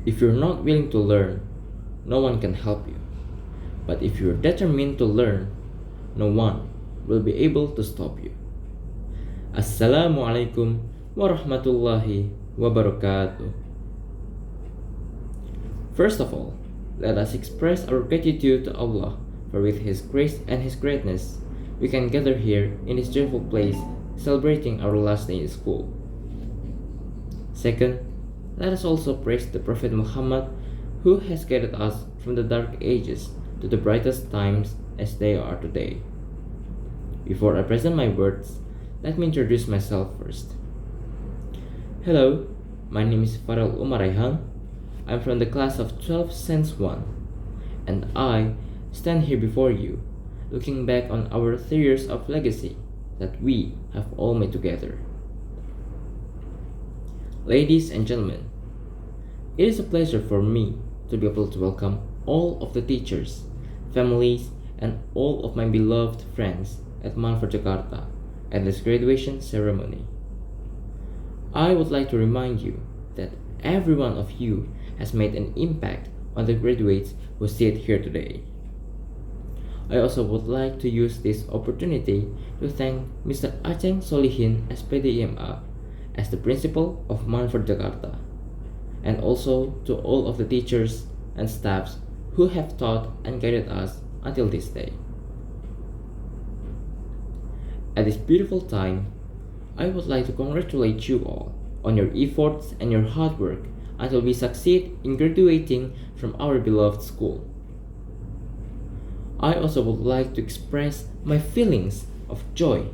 If you're not willing to learn, no one can help you. But if you're determined to learn, no one will be able to stop you. Assalamualaikum warahmatullahi wabarakatuh. First of all, let us express our gratitude to Allah, for with His grace and His greatness, we can gather here in this joyful place celebrating our last day in school. Second, let us also praise the Prophet Muhammad, who has guided us from the dark ages to the brightest times as they are today. Before I present my words, let me introduce myself first. Hello, my name is Farrell Umar Rayhan. I'm from the class of 12 Sense 1, and I stand here before you, looking back on our 3 years of legacy that we have all made together. Ladies and gentlemen, it is a pleasure for me to be able to welcome all of the teachers, families, and all of my beloved friends at Manford Jakarta at this graduation ceremony. I would like to remind you that every one of you has made an impact on the graduates who sit here today. I also would like to use this opportunity to thank Mr. Aceng Solihin SPD IMA as the principal of Manford Jakarta, and also to all of the teachers and staffs who have taught and guided us until this day. At this beautiful time, I would like to congratulate you all on your efforts and your hard work until we succeed in graduating from our beloved school. I also would like to express my feelings of joy,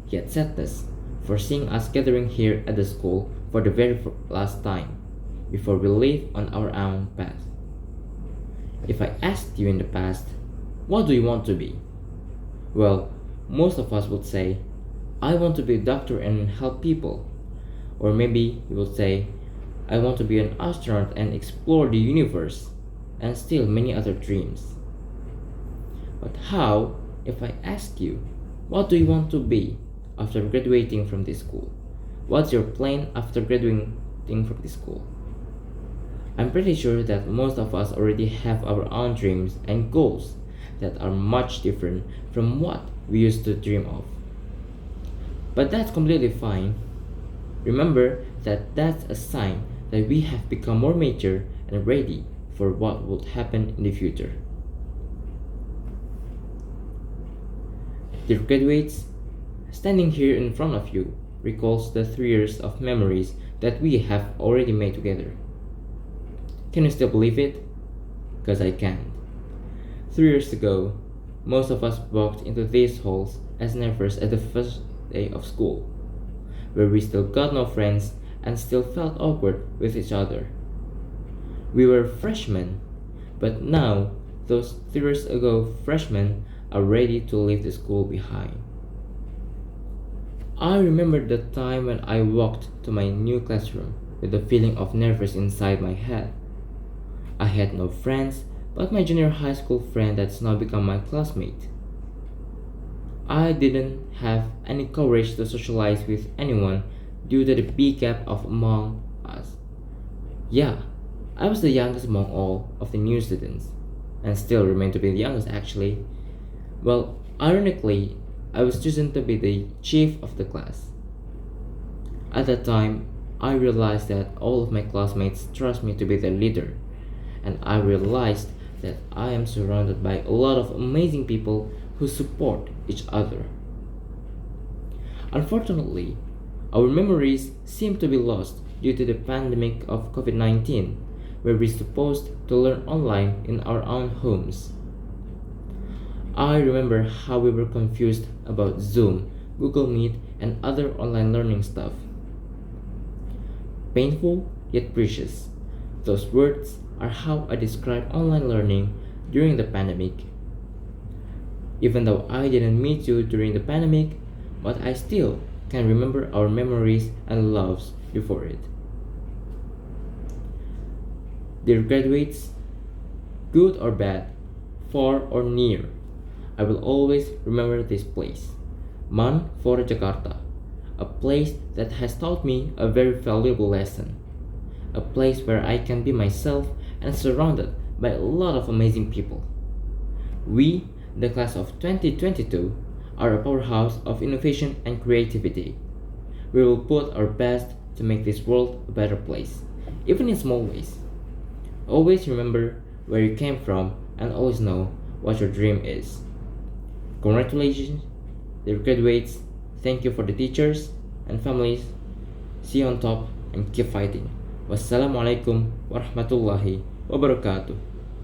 yet sadness, for seeing us gathering here at the school for the very last time, before we leave on our own path. If I asked you in the past, what do you want to be? Well, most of us would say, I want to be a doctor and help people. Or maybe you would say, I want to be an astronaut and explore the universe, and still many other dreams. But how if I ask you, what do you want to be after graduating from this school? What's your plan after graduating from this school? I'm pretty sure that most of us already have our own dreams and goals that are much different from what we used to dream of. But that's completely fine. Remember that that's a sign that we have become more mature and ready for what would happen in the future. Dear graduates, standing here in front of you recalls the 3 years of memories that we have already made together. Can you still believe it? Because I can't. 3 years ago, most of us walked into these halls as nervous at the first day of school, where we still got no friends and still felt awkward with each other. We were freshmen, but now those 3 years ago freshmen are ready to leave the school behind. I remember the time when I walked to my new classroom with a feeling of nervous inside my head. I had no friends but my junior high school friend that's now become my classmate. I didn't have any courage to socialize with anyone due to the big gap among us. Yeah, I was the youngest among all of the new students, and still remain to be the youngest actually. Well, ironically, I was chosen to be the chief of the class. At that time, I realized that all of my classmates trust me to be their leader, and I realized that I am surrounded by a lot of amazing people who support each other. Unfortunately, our memories seem to be lost due to the pandemic of COVID-19, where we're supposed to learn online in our own homes. I remember how we were confused about Zoom, Google Meet, and other online learning stuff. Painful yet precious. Those words are how I describe online learning during the pandemic. Even though I didn't meet you during the pandemic, but I still can remember our memories and loves before it. Dear graduates, good or bad, far or near, I will always remember this place, Manford Jakarta, a place that has taught me a very valuable lesson. a place where I can be myself and surrounded by a lot of amazing people. We, the class of 2022, are a powerhouse of innovation and creativity. We will put our best to make this world a better place, even in small ways. Always remember where you came from and always know what your dream is. Congratulations, dear graduates. Thank you for the teachers and families. See you on top and keep fighting. Wassalamualaikum warahmatullahi wabarakatuh.